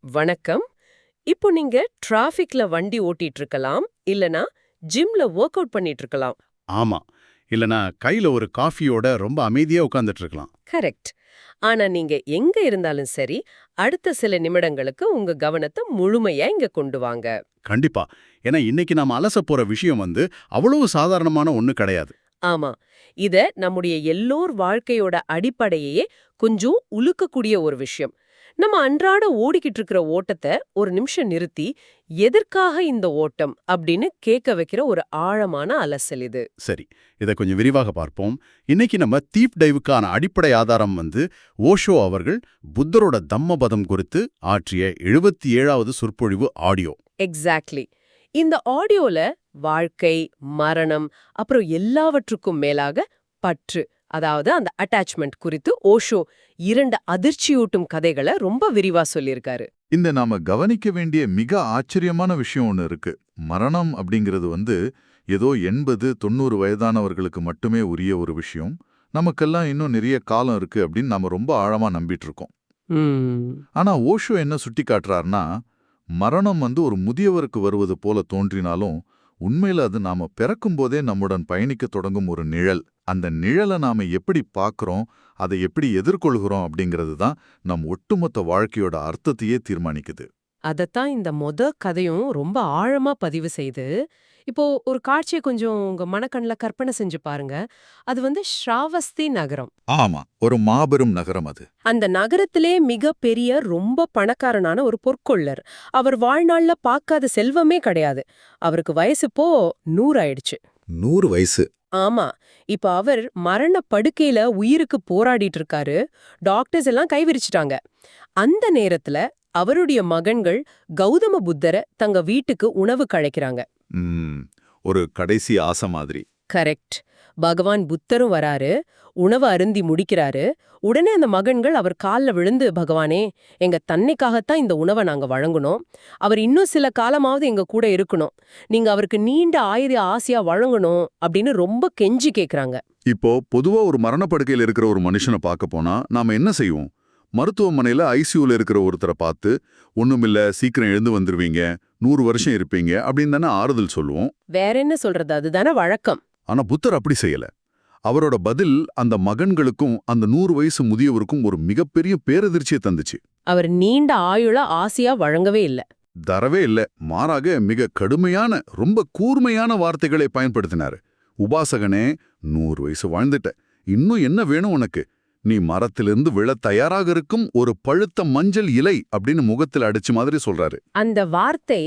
வணக்கம். இப்போ நீங்க டிராஃபிக்ல வண்டி ஓட்டிட்டு இருக்கலாம், இல்லனா ஜிம்ல வொர்க் அவுட் பண்ணிட்டு இருக்கலாம். ஆமா. இல்லனா கையில ஒரு காஃபியோட ரொம்ப அமைதியா உட்கார்ந்துட்டு இருக்கலாம். கரெக்ட். ஆனா நீங்க எங்க இருந்தாலும் சரி, அடுத்த சில நிமிடங்களுக்கு உங்க கவனத்தை முழுமையா இங்க கொண்டு வாங்க. கண்டிப்பா. ஏன்னா இன்னைக்கு நாம அலசப் போற விஷயம் அவ்வளவு சாதாரணமான ஒண்ணு கிடையாது. ஆமா. இத நம்முடைய எல்லோர் வாழ்க்கையோட அடிப்படையே கொஞ்சம் உலுக்கக்கூடிய ஒரு விஷயம். நம்ம அன்றாட ஓடிக்கிட்டு இருக்கிற ஓட்டத்தை ஒரு நிமிஷம் நிறுத்தி, எதற்காக இந்த ஓட்டம் அப்படின்னு கேட்க வைக்கிற ஒரு ஆழமான அலசல் இது. சரி. இத கொஞ்சம் விரிவாக பார்ப்போம். இன்னைக்கு நம்ம டீப் டைவுக்கான அடிப்படை ஆதாரம் ஓஷோ அவர்கள் புத்தரோட தம்மபதம் குறித்து ஆற்றிய 77வது சொற்பொழிவு ஆடியோ. எக்ஸாக்ட்லி. இந்த ஆடியோல வாழ்க்கை, மரணம், அப்புறம் எல்லாவற்றுக்கும் மேலாக பற்று, அதாவது அந்த அட்டாச்மெண்ட் குறித்து ஓஷோ 2 அதிர்ச்சியூட்டும் கதைகளை ரொம்ப விரிவா சொல்லியிருக்காரு. இந்த நாம கவனிக்க வேண்டிய மிக ஆச்சரியமான விஷயம் ஒன்று இருக்கு. மரணம் அப்படிங்கிறது ஏதோ 80-90 வயதானவர்களுக்கு மட்டுமே உரிய ஒரு விஷயம். நமக்கெல்லாம் இன்னும் நிறைய காலம் இருக்கு அப்படின்னு நாம ரொம்ப ஆழமா நம்பிட்டு இருக்கோம். ஆனா ஓஷோ என்ன சுட்டி காட்டுறாருன்னா, மரணம் ஒரு முதியவருக்கு வருவது போல தோன்றினாலும் உண்மையில அது நாம பிறக்கும் போதே நம்முடன் பயணிக்க தொடங்கும் ஒரு நிழல். அந்த நிழலை நாம எப்படி பார்க்கறோம், அதை எப்படி எதிர்கொள்கிறோம் அப்படிங்கிறது தான் நம் ஒட்டுமொத்த வாழ்க்கையோட அர்த்தத்தையே தீர்மானிக்குது. அதத்தான் இந்த கதையும் ரொம்ப ஆழமா பதிவு செய்து, இப்போ ஒரு காட்சியை கொஞ்சம் உங்க மனக்கண்ல கற்பனை செஞ்சு பாருங்க. அது ஸ்ராவஸ்தி நகரம். ஆமா, ஒரு மாபெரும் நகரம் அது. அந்த நகரத்திலே மிக பெரிய ரொம்ப பணக்காரனான ஒரு பொற்கொள்ளர். அவர் வாழ்நாள்ல பார்க்காத செல்வமே கிடையாது. அவருக்கு வயசு இப்போ 100 ஆயிடுச்சு. 100 வயசு. ஆமா. இப்ப அவர் மரண படுக்கையில உயிருக்கு போராடிட்டு இருக்காரு. டாக்டர்ஸ் எல்லாம் கைவிரிச்சிட்டாங்க. அந்த நேரத்துல அவருடைய மகன்கள் கௌதம புத்தரை தங்க வீட்டுக்கு உணவுக்கு அழைக்கிறாங்க. ஒரு கடைசி ஆசை மாதிரி. கரெக்ட். பகவான் புத்தரும் வராரு, உணவு அருந்தி முடிக்கிறாரு. உடனே அந்த மகன்கள் அவர் கால்ல விழுந்து, பகவானே, எங்க தன்னைக்காகத்தான் இந்த உணவை நாங்க வழங்கணும். அவர் இன்னும் சில காலமாவது எங்க கூட இருக்கணும். நீங்க அவருக்கு நீண்ட ஆசையா வழங்கணும் அப்படின்னு ரொம்ப கெஞ்சி கேக்குறாங்க. இப்போ பொதுவா ஒரு மரணப்படுக்கையில் இருக்கிற ஒரு மனுஷனை பார்க்க போனா நாம என்ன செய்வோம்? மருத்துவமனையில ஐசியூல இருக்கிற ஒருத்தரை பார்த்து, ஒண்ணுமில்ல, சீக்கிரம் எழுந்து வந்துருவீங்க, 100 வருஷம் இருப்பீங்க அப்படின்னு தானே ஆறுதல் சொல்லுவோம். வேற என்ன சொல்றது, அதுதானே வழக்கம். ஆனா புத்தர் அப்படி செய்யல. அவரோட பதில் அந்த மகன்களுக்கும் அந்த 100 வயசு முதியவருக்கும் ஒரு மிகப்பெரிய பேரதிர்ச்சியை தந்துச்சு. அவர் நீண்ட ஆயுள ஆசையா வழங்கவே இல்ல. தரவே இல்ல. மாறாக மிக கடுமையான, ரொம்ப கூர்மையான வார்த்தைகளை பயன்படுத்தினாரு. உபாசகனே, 100 வயசு வாழ்ந்துட்ட, இன்னும் என்ன வேணும் உனக்கு? நீ மரத்திலிருந்து விழ தயாராக இருக்கும் ஒரு பழுத்த மஞ்சள் இலை அப்படின்னு முகத்தில் அடிச்சு மாதிரி சொல்றாரு. அந்த வார்த்தை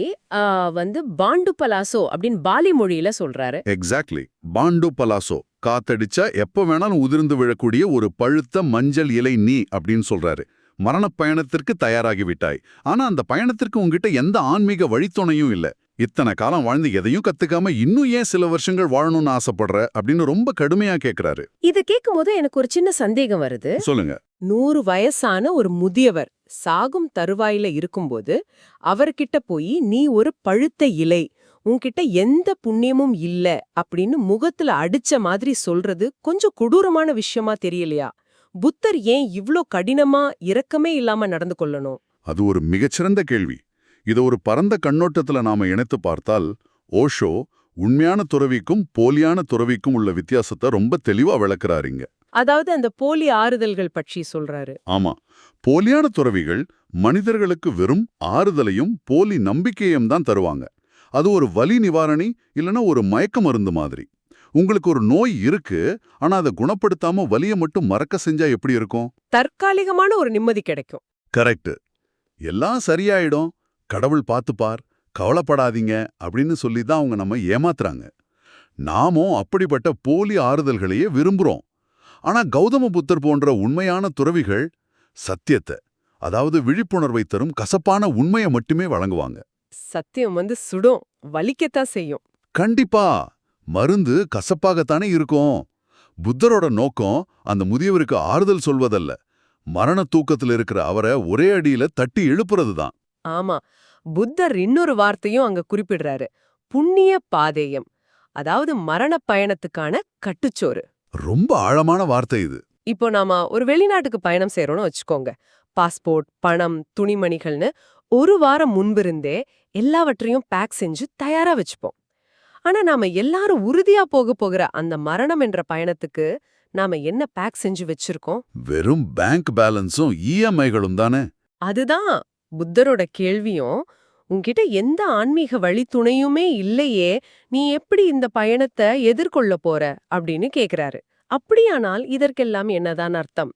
பாண்டு பலாசோ அப்படின்னு பாலி மொழியில சொல்றாரு. எக்ஸாக்ட்லி. பாண்டு பலாசோ, காத்தடிச்சா எப்ப வேணாலும் உதிர்ந்து விழக்கூடிய ஒரு பழுத்த மஞ்சள் இலை நீ அப்படின்னு சொல்றாரு. மரண பயணத்திற்கு தயாராகி விட்டாய். ஆனா அந்த பயணத்திற்கு உங்ககிட்ட எந்த ஆன்மீக வழித்துணையும் இல்ல. இத்தனை காலம் வாழ்ந்து எதையும் கத்துக்காம இன்னும் ஏன் சில வருஷங்கள் வாழணும்னு ஆசைப்படுற அப்படின்னு ரொம்ப கடுமையா கேக்குறாரு. இது கேட்கும்போது எனக்கு ஒரு சின்ன சந்தேகம் வருது. சொல்லுங்க. 100 வயசான ஒரு முதியவர் சாகும் தருவாயில இருக்கும்போது அவர்கிட்ட போய், நீ ஒரு பழுத்த இலை, உன்கிட்ட எந்த புண்ணியமும் இல்ல அப்படின்னு முகத்துல அடிச்ச மாதிரி சொல்றது கொஞ்சம் கொடூரமான விஷயமா தெரியலையா? புத்தர் ஏன் இவ்ளோ கடினமா இரக்கமே இல்லாம நடந்து கொள்ளணும்? அது ஒரு மிகச்சிறந்த கேள்வி. இதை ஒரு பரந்த கண்ணோட்டத்துல நாம இணைத்து பார்த்தால், ஓஷோ உண்மையான துறவிக்கும் போலியான துறவிக்கும் உள்ள வித்தியாசத்தை ரொம்ப தெளிவா விளக்குறாருங்க. அதாவது அந்த போலி ஆறுதல்கள் பற்றி சொல்றாரு. ஆமா, போலியான துறவிகள் மனிதர்களுக்கு வெறும் ஆறுதலையும் போலி நம்பிக்கையும் தான் தருவாங்க. அது ஒரு வலி நிவாரணி இல்லைன்னா ஒரு மயக்க மருந்து மாதிரி. உங்களுக்கு ஒரு நோய் இருக்கு, ஆனா அதை குணப்படுத்தாம வலியை மட்டும் மறக்க செஞ்சா எப்படி இருக்கும்? தற்காலிகமான ஒரு நிம்மதி கிடைக்கும். கரெக்ட். எல்லாம் சரியாயிடும், கடவுள் பார்த்துப்பார், கவலைப்படாதீங்க அப்படின்னு சொல்லி தான் அவங்க நம்ம ஏமாத்துறாங்க. நாமும் அப்படிப்பட்ட போலி ஆறுதல்களையே விரும்புறோம். ஆனா கௌதம புத்தர் போன்ற உண்மையான துறவிகள் சத்தியத்தை, அதாவது விழிப்புணர்வை தரும் கசப்பான உண்மையை மட்டுமே வழங்குவாங்க. சத்தியம் சுடும், வலிக்கத்தான் செய்யும். கண்டிப்பா. மருந்து கசப்பாகத்தானே இருக்கும். புத்தரோட நோக்கம் அந்த முதியவருக்கு ஆறுதல் சொல்வதல்ல, மரண தூக்கத்தில் இருக்கிற அவரை ஒரே அடியில தட்டி எழுப்புறதுதான். ஆமா, புத்தர் இன்னொரு வார்த்தையும் அங்க குறிப்பிடுறாரு, புண்ணிய பாதேயம். அதாவது மரண பயணத்துக்கான கட்டுச்சோறு. ரொம்ப ஆழமான வார்த்தை இது. இப்போ நாம ஒரு வெளிநாட்டுக்கு பயணம் செய்யறோம்னு வச்சுக்கோங்க. பாஸ்போர்ட், பணம், துணிமணிகள்னு ஒரு வாரம் முன்பிருந்தே எல்லாவற்றையும் பேக் செஞ்சு தயாரா வச்சுப்போம். ஆனா நாம எல்லாரும் உறுதியா போகிற அந்த மரணம் என்ற பயணத்துக்கு நாம என்ன பேக் செஞ்சு வச்சிருக்கோம்? வெறும் பேங்க் பேலன்ஸும் இஎம்ஐகளும் தானே? அதுதான் புத்தரோட கேள்வியும். உன்கிட்ட எந்த ஆன்மீக வழித்துணையுமே இல்லையே, நீ எப்படி இந்த பயணத்தை எதிர்கொள்ள போற அப்படின்னு கேக்குறாரு. அப்படியானால் இதற்கெல்லாம் என்னதான் அர்த்தம்?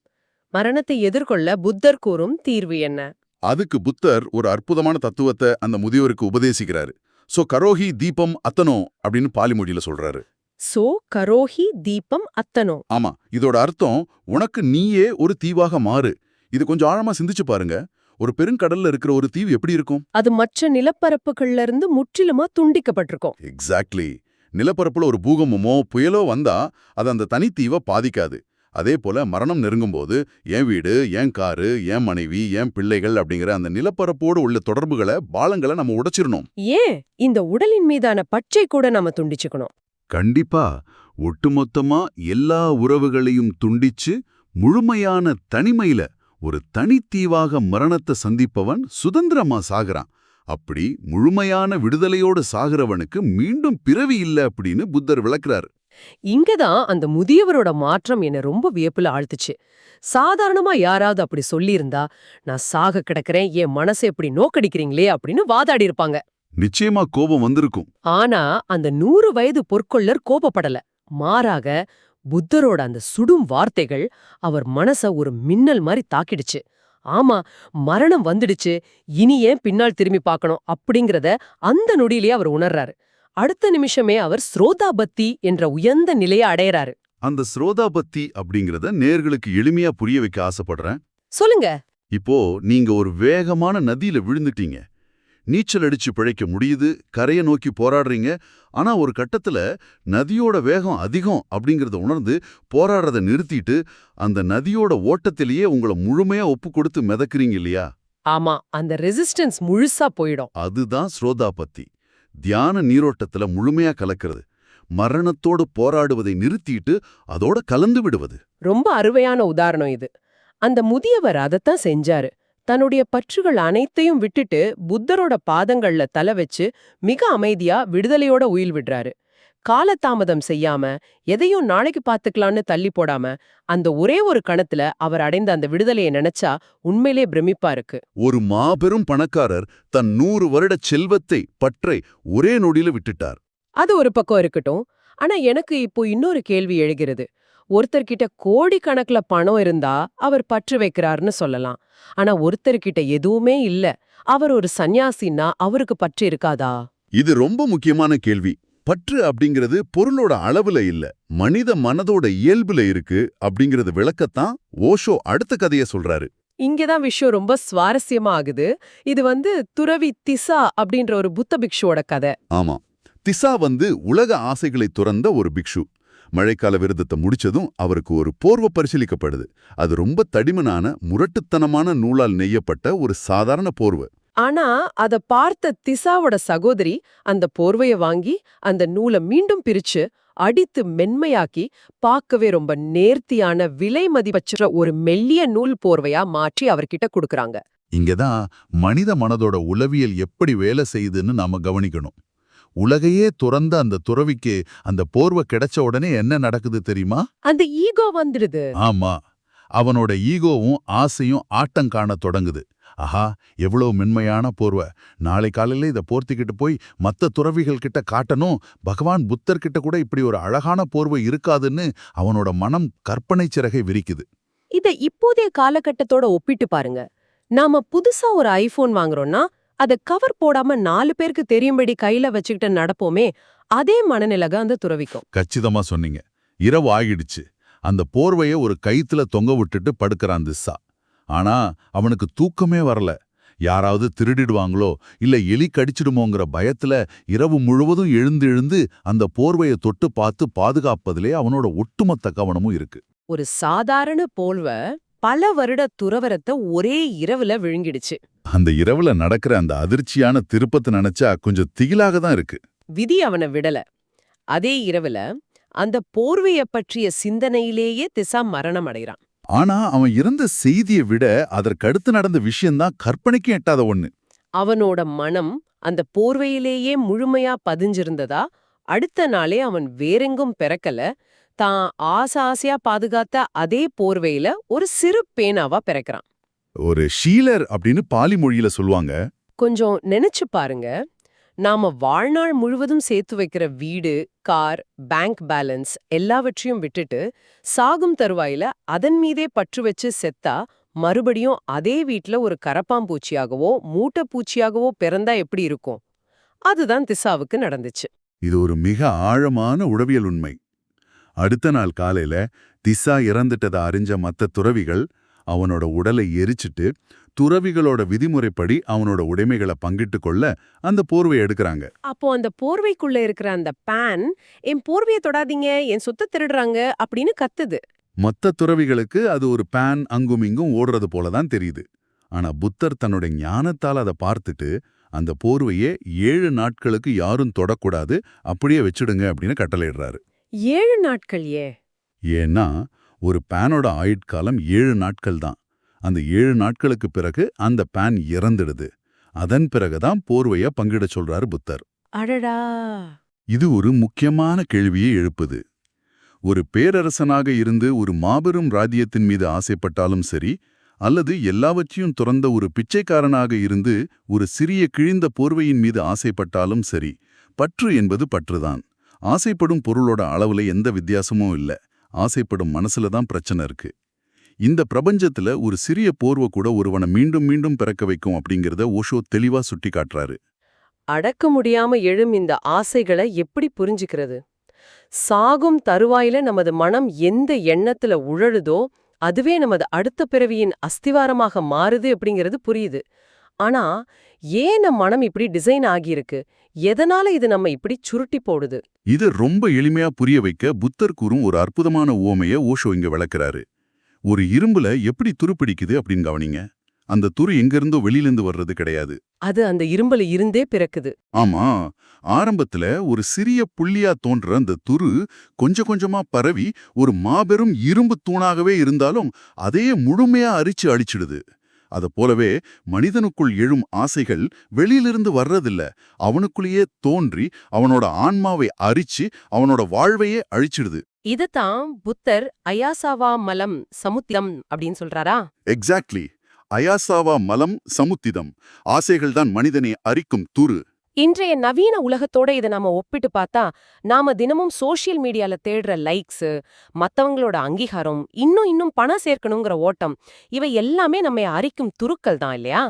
மரணத்தை எதிர்கொள்ள புத்தர் கூறும் தீர்வு என்ன? அதுக்கு புத்தர் ஒரு அற்புதமான தத்துவத்தை அந்த முதியோருக்கு உபதேசிக்கிறாரு. சோ கரோஹி தீபம் அத்தனோ அப்படின்னு பாலி மொழியில சொல்றாரு. சோ கரோஹி தீபம் அத்தனோ. ஆமா, இதோட அர்த்தம் உனக்கு நீயே ஒரு தீவாக மாறு. இது கொஞ்சம் ஆழமா சிந்திச்சு பாருங்க. ஒரு பெருங்கடல்ல இருக்கிற ஒரு தீவு எப்படி இருக்கும்? அது மற்ற நிலப்பரப்புகள்ல இருந்து முற்றிலுமா துண்டிக்கப்பட்டிருக்கும். எக்ஸாக்ட்லி. நிலப்பரப்புல ஒரு பூகம்பமோ புயலோ வந்தா அது அந்த தனித்தீவை பாதிக்காது. அதே போல மரணம் நெருங்கும்போது என் வீடு, என் காரு, என் மனைவி, என் பிள்ளைகள் அப்படிங்கிற அந்த நிலப்பரப்போடு உள்ள தொடர்புகளை, பாலங்களை நம்ம உடைச்சிரணும். ஏன் இந்த உடலின் மீதான பற்றை கூட நாம துண்டிச்சுக்கணும்? கண்டிப்பா. ஒட்டுமொத்தமா எல்லா உறவுகளையும் துண்டிச்சு முழுமையான தனிமையில ஒரு தனித்தீவாக மரணத்தை சந்திப்பவன் சுதந்திரமா சாகுறான். அப்படி முழுமையான விடுதலையோடு சாகிறவனுக்கு மீண்டும் பிறவி இல்ல அப்படின்னு புத்தர் விளக்குறாரு. இங்கதான் அந்த முதியவரோட மாற்றம் என்ன ரொம்ப வியப்புல ஆழ்த்துச்சு. சாதாரணமா யாராவது அப்படி சொல்லியிருந்தா, நான் சாக கிடக்கிறேன், என் மனசை எப்படி நோக்கடிக்கிறீங்களே அப்படின்னு வாதாடி இருப்பாங்க. நிச்சயமா கோபம் வந்திருக்கும். ஆனா அந்த 100 வயது பொற்கொள்ளர் கோபப்படல. மாறாக புத்தரோட அந்த சுடும் வார்த்தைகள் அவர் மனச ஒரு மின்னல் மாதிரி தாக்கிடுச்சு. ஆமா, மரணம் வந்துடுச்சு, இனி ஏன் பின்னால் திரும்பி பார்க்கணும் அப்படிங்கறத அந்த நொடியிலேயே அவர் உணர்றாரு. அடுத்த நிமிஷமே அவர் ஸ்ரோதாபத்தி என்ற உயர்ந்த நிலையை அடையறாரு. அந்த ஸ்ரோதாபத்தி அப்படிங்கறத நேர்களுக்கு எளிமையா புரிய வைக்க ஆசைப்படுறேன். சொல்லுங்க. இப்போ நீங்க ஒரு வேகமான நதியில விழுந்துட்டீங்க. நீச்சல் அடிச்சு பிழைக்க முடியுது, கரையை நோக்கி போராடுறீங்க. ஆனா ஒரு கட்டத்துல நதியோட வேகம் அதிகம் அப்படிங்கறத உணர்ந்து போராடுறத நிறுத்திட்டு அந்த நதியோட ஓட்டத்திலேயே உங்களை முழுமையா ஒப்பு கொடுத்து மிதக்குறீங்க இல்லையா? ஆமா, அந்த ரெசிஸ்டன்ஸ் முழுசா போயிடும். அதுதான் ஸ்ரோதாபத்தி. தியான நீரோட்டத்துல முழுமையா கலக்கிறது. மரணத்தோடு போராடுவதை நிறுத்திட்டு அதோட கலந்து விடுவது. ரொம்ப அருமையான உதாரணம் இது. அந்த முதியவர் அதத்தான் செஞ்சாரு. தன்னுடைய பற்றுகள் அனைத்தையும் விட்டுட்டு புத்தரோட பாதங்கள்ல தலை வச்சு மிக அமைதியா விடுதலையோட உயில் விடுறாரு. காலதாமதம் செய்யாம, எதையும் நாளைக்கு பாத்துக்கலான்னு தள்ளி போடாம, அந்த ஒரே ஒரு கணத்துல அவர் அடைந்த அந்த விடுதலையை நினைச்சா உண்மையிலே பிரமிப்பா இருக்கு. ஒரு மாபெரும் பணக்காரர் தன் 100 வருட செல்வத்தை, பற்றை ஒரே நொடியில விட்டுட்டார். அது ஒரு பக்கம் இருக்கட்டும். ஆனா எனக்கு இப்போ இன்னொரு கேள்வி எழுகிறது. ஒருத்தர்கிட்ட கோடிக்கணக்குல பணம் இருந்தா அவர் பற்று வைக்கிறாருன்னு சொல்லலாம். ஆனா ஒருத்தர்கிட்ட எதுவுமே இல்ல, அவர் ஒரு சன்னியாசின்னா அவருக்கு பற்று இருக்காதா? இது ரொம்ப முக்கியமான கேள்வி. பற்று அப்படிங்கிறது பொருளோட அளவுல இல்ல, மனித மனதோட இயல்புல இருக்கு அப்படிங்கறது விளக்கத்தான் ஓஷோ அடுத்த கதைய சொல்றாரு. இங்கதான் விஷயம் ரொம்ப சுவாரஸ்யமா ஆகுது. இது துறவி திசா அப்படின்ற ஒரு புத்த பிக்ஷுவோட கதை. ஆமா, திசா உலக ஆசைகளை துறந்த ஒரு பிக்ஷு. மழைக்கால விரதத்தை முடிச்சதும் அவருக்கு ஒரு போர்வை பரிசீலிக்கப்படுது. அது ரொம்ப தடிமனான, முரட்டுத்தனமான நூலால் நெய்யப்பட்ட ஒரு சாதாரண போர்வை. ஆனா அத பார்த்த திசாவோட சகோதரி அந்த போர்வைய வாங்கி அந்த நூலை மீண்டும் பிரிச்சு அடித்து மென்மையாக்கி பார்க்கவே ரொம்ப நேர்த்தியான விலை மதிப்பற்ற ஒரு மெல்லிய நூல் போர்வையா மாற்றி அவர்கிட்ட கொடுக்கறாங்க. இங்கதான் மனித மனதோட உளவியல் எப்படி வேலை செய்யுதுன்னு நாம கவனிக்கணும். உலகையே துறந்த அந்த துறவிக்கு அந்த போர்வை கிடைச்ச உடனே என்ன நடக்குது தெரியுமா? அந்த ஈகோ வந்துடுது. ஆமா, அவனோட ஈகோவும் ஆசையும் ஆட்டம் காண தொடங்குது. ஆஹா, எவ்வளவு மென்மையான போர்வை, நாளை காலையில இதை போர்த்திக்கிட்டு போய் மத்த துறவிகள் கிட்ட காட்டணும், பகவான் புத்தர் கிட்ட கூட இப்படி ஒரு அழகான போர்வை இருக்காதுன்னு அவனோட மனம் கற்பனை சிறகை விரிக்குது. இத இப்போதைய காலகட்டத்தோட ஒப்பிட்டு பாருங்க. நாம புதுசா ஒரு ஐபோன் வாங்குறோம்னா அத கவர் போடாம 4 பேருக்கு தெரியும்படி கையில வச்சுக்கிட்டு நடப்போமே, அதே மனநிலக அந்த துறவிக்கும். கச்சிதமா சொன்னீங்க. இரவு ஆகிடுச்சு. அந்த போர்வைய ஒரு கயித்துல தொங்க விட்டுட்டு படுக்கிறான் திசா. ஆனா அவனுக்கு தூக்கமே வரல. யாராவது திருடிடுவாங்களோ இல்ல எலி கடிச்சிடுமோங்கிற பயத்துல இரவு முழுவதும் எழுந்து எழுந்து அந்த போர்வையை தொட்டு பார்த்து பாதுகாப்பதிலே அவனோட ஒட்டுமொத்த கவனமும் இருக்கு. ஒரு சாதாரண போல்வ பல வருட துறவரத்தை ஒரே இரவுல விழுங்கிடுச்சு. அந்த இரவுல நடக்கிற அந்த அதிர்ச்சியான திருப்பத்தை நினைச்சா கொஞ்சம் திகிலாக தான் இருக்கு. விதி அவனை விடல. அதே இரவுல அந்த போர்வைய பற்றிய சிந்தனையிலேயே திசா மரணம் அடைகிறான். ஆனா அவன் இறந்த செய்தியை விட அதற்கடுத்து நடந்த விஷயம்தான் கற்பனைக்கும் எட்டாத ஒண்ணு. அவனோட மனம் அந்த போர்வையிலேயே முழுமையா பதிஞ்சிருந்ததா? அடுத்த நாளே அவன் வேறெங்கும் பிறக்கல, தான் ஆசையா பாதுகாத்த அதே போர்வையில ஒரு சிறு பேனாவா பிறக்கிறான். ஒரு ஷீலர் அப்படின்னு பாலி மொழியில சொல்லுவாங்க. கொஞ்சம் நினைச்சு பாருங்க. நாம வாழ்நாள் முழுவதும் சேர்த்து வைக்கிற வீடு, கார், பேங்க் பேலன்ஸ் எல்லாவற்றையும் விட்டுட்டு சாகும் தருவாயில அதன் மீதே பற்று வச்சு செத்தா மறுபடியும் அதே வீட்ல ஒரு கரப்பாம்பூச்சியாகவோ மூட்டைப்பூச்சியாகவோ பிறந்தா எப்படி இருக்கும்? அதுதான் திசாவுக்கு நடந்துச்சு. இது ஒரு மிக ஆழமான உளவியல் உண்மை. அடுத்த நாள் காலையில திசா இறந்துட்டத அறிஞ்ச மத்த துறவிகள் அவனோட உடலை எரிச்சிட்டு துறவிகளோட விதிமுறைப்படி அவனோட உடைமைகளை பங்கிட்டு கொள்ள அந்த போர்வையை எடுக்கறாங்க. அப்போ அந்த போர்வைக்குள்ள இருக்கிற அந்த பேன், என் போர்வையை தொடாதீங்க, என் சொத்தை திருடுறாங்க அப்படின்னு கத்துது. மொத்த துறவிகளுக்கு அது ஒரு பேன் அங்குமிங்கும் ஓடுறது போலதான் தெரியுது. ஆனா புத்தர் தன்னோட ஞானத்தால் அதை பார்த்துட்டு அந்த போர்வையே 7 நாட்களுக்கு யாரும் தொடக்கூடாது, அப்படியே வச்சிடுங்க அப்படின்னு கட்டளையிடுறாரு. 7 நாட்கள் ஏன்னா ஒரு பேனோட ஆயுட்காலம் 7 நாட்கள் தான். அந்த 7 நாட்களுக்கு பிறகு அந்த பேன் இறந்துடுது. அதன் பிறகுதான் போர்வைய பங்கிட சொல்றாரு புத்தர். அடடா! இது ஒரு முக்கியமான கேள்வியை எழுப்புது. ஒரு பேரரசனாக இருந்து ஒரு மாபெரும் ராஜ்யத்தின் மீது ஆசைப்பட்டாலும் சரி, அல்லது எல்லாவற்றையும் துறந்த ஒரு பிச்சைக்காரனாக இருந்து ஒரு சிறிய கிழிந்த போர்வையின் மீது ஆசைப்பட்டாலும் சரி, பற்று என்பது பற்றுதான். ஆசைப்படும் பொருளோட அளவுல எந்த வித்தியாசமும் இல்ல. ஆசைப்படும் மனசுல தான் பிரச்சனை இருக்கு. இந்த பிரபஞ்சத்துல ஒரு சிறிய போர்வை கூட ஒருவனை மீண்டும் மீண்டும் பிறக்க வைக்கும் அப்படிங்கறத ஓஷோ தெளிவா சுட்டி காட்டுறாரு. அடக்க முடியாம எழும் இந்த ஆசைகளை எப்படி புரிஞ்சுக்கிறது? சாகும் தருவாயில நமது மனம் எந்த எண்ணத்துல உழழுதோ அதுவே நமது அடுத்த பிறவியின் அஸ்திவாரமாக மாறுது அப்படிங்கிறது புரியுது. ஆனா ஏன் நம் மனம் இப்படி டிசைன் ஆகியிருக்கு? எதனால இது நம்ம இப்படி சுருட்டி போடுது? இது ரொம்ப எளிமையா புரிய வைக்க புத்தர் கூறும் ஒரு அற்புதமான உவமைய ஓஷோ இங்க விளக்குறாரு. ஒரு இரும்புல எப்படி துருப்பிடிக்குது அப்படின்னு கவனிங்க. அந்த துரு எங்கிருந்தோ வெளியிலிருந்து வர்றது கிடையாது. அது அந்த இரும்புல இருந்தே பிறக்குது. ஆமா, ஆரம்பத்துல ஒரு சிறிய புள்ளியா தோன்ற அந்த துரு கொஞ்சம் கொஞ்சமா பரவி ஒரு மாபெரும் இரும்பு தூணாகவே இருந்தாலும் அதையே முழுமையா அரிச்சு அழிச்சிடுது. அத போலவே மனிதனுக்குள் எழும் ஆசைகள் வெளியிலிருந்து வர்றதில்ல, அவனுக்குள்ளேயே தோன்றி அவனோட ஆன்மாவை அரிச்சு அவனோட வாழ்வையே அழிச்சிடுது. இதத்தான் புத்தர் அயாசாவா மலம் சமுத்திரம் அப்படின்னு சொல்றாரா? எக்ஸாக்ட்லி. அயாசாவா மலம் சமுத்திதம். ஆசைகள் தான் மனிதனை அரிக்கும் துரு. இன்றைய நவீன உலகத்தோட இதை நாம ஒப்பிட்டு பார்த்தா, நாம தினமும் சோஷியல் மீடியால தேடுற லைக்ஸ், மத்தவங்களோட அங்கீகாரம், இன்னும் பணம் சேர்க்கணுங்கிற ஓட்டம், இவை எல்லாமே நம்மை அரிக்கும் துருக்கள் தான் இல்லையா?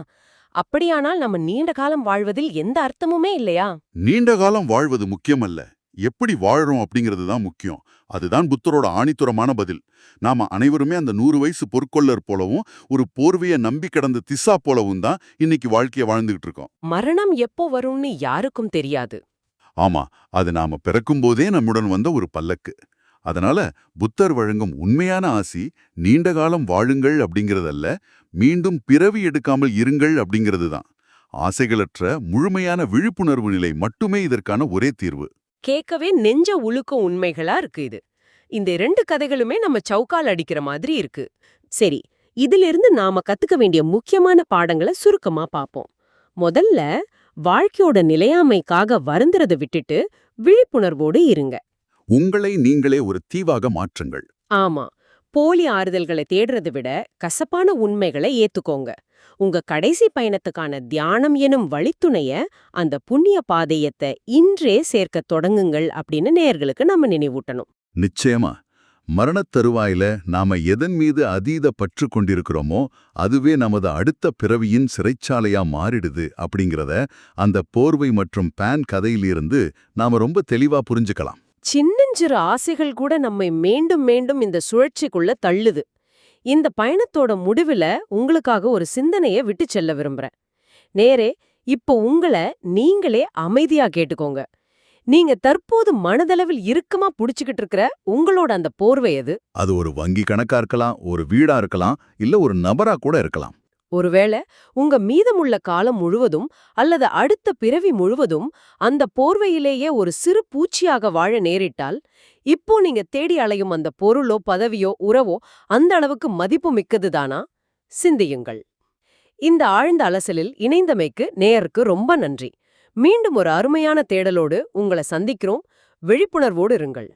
அப்படியானால் நம்ம நீண்ட காலம் வாழ்வதில் எந்த அர்த்தமுமே இல்லையா? நீண்ட காலம் வாழ்வது முக்கியமல்ல, எப்படி வாழறோம் அப்படிங்கிறது தான் முக்கியம். அதுதான் புத்தரோட ஆணித்துரமான பதில். நாம அனைவருமே அந்த 100 வயசு பொற்கொள்ளர் போலவும் ஒரு போர்வைய நம்பி கிடந்த திசா போலவும் தான் இன்னைக்கு வாழ்க்கைய வாழ்ந்துகிட்டு இருக்கோம். மரணம் எப்போ வரும்னு யாருக்கும் தெரியாது. ஆமா, அது நாம பிறக்கும்போதே நம்முடன் வந்த ஒரு பல்லக்கு. அதனால புத்தர் வழங்கும் உண்மையான ஆசி நீண்ட காலம் வாழுங்கள் அப்படிங்கறதல்ல, மீண்டும் பிறவி எடுக்காமல் இருங்கள் அப்படிங்கிறது தான். ஆசைகளற்ற முழுமையான விழிப்புணர்வு நிலை மட்டுமே இதற்கான ஒரே தீர்வு. கேட்கவே நெஞ்ச உலுக்கும் உண்மைகளா இருக்கு இது. இந்த 2 கதைகளுமே நம்ம சவுக்கால் அடிக்கிற மாதிரி இருக்கு. சரி, இதிலிருந்து நாம கத்துக்க வேண்டிய முக்கியமான பாடங்களை சுருக்கமா பாப்போம். முதல்ல, வாழ்க்கையோட நிலையாமைக்காக வருந்துறதை விட்டுட்டு விழிப்புணர்வோடு இருங்க. உங்களை நீங்களே ஒரு தீவாக மாற்றுங்கள். ஆமா, போலி ஆறுதல்களை தேடுறதை விட கசப்பான உண்மைகளை ஏத்துக்கோங்க. உங்க கடைசி பயணத்துக்கான தியானம் எனும் வழித்துணைய, அந்த புண்ணிய பாதையத்தை இன்றே சேர்க்க தொடங்குங்கள் அப்படின்னு நேயர்களுக்கு நம்ம நினைவூட்டணும். நிச்சயமா. மரணத் தருவாயில நாம எதன் மீது அதீத பற்று கொண்டிருக்கிறோமோ அதுவே நமது அடுத்த பிறவியின் சிறைச்சாலையா மாறிடுது அப்படிங்கிறத அந்த போர்வை மற்றும் பேன் கதையிலிருந்து நாம ரொம்ப தெளிவா புரிஞ்சுக்கலாம். சின்னஞ்சிறு ஆசைகள் கூட நம்மை மீண்டும் மீண்டும் இந்த சுழற்சிக்குள்ள தள்ளுது. இந்த பயணத்தோட முடிவுல உங்களுக்காக ஒரு சிந்தனைய விட்டு செல்ல விரும்புறேன். நேரே, இப்போ உங்களை நீங்களே அமைதியா கேட்டுக்கோங்க. நீங்க தற்போது மனதளவில் இறுக்கமா புடிச்சுக்கிட்டு இருக்கிற உங்களோட அந்த போர்வை எது? அது ஒரு வங்கி கணக்கா இருக்கலாம், ஒரு வீடா இருக்கலாம், இல்ல ஒரு நபரா கூட இருக்கலாம். ஒருவேளை உங்க மீதமுள்ள காலம் முழுவதும் அல்லது அடுத்த பிறவி முழுவதும் அந்த போர்வையிலேயே ஒரு சிறு பூச்சியாக வாழ நேரிட்டால், இப்போ நீங்க தேடி அலையும் அந்த பொருளோ பதவியோ உறவோ அந்த அளவுக்கு மதிப்பு மிக்கதுதானா? சிந்தியுங்கள். இந்த ஆழ்ந்த அலசலில் இணைந்தமைக்கு நேயருக்கு ரொம்ப நன்றி. மீண்டும் ஒரு அருமையான தேடலோடு உங்களை சந்திக்கிறோம். விழிப்புணர்வோடு இருங்கள்.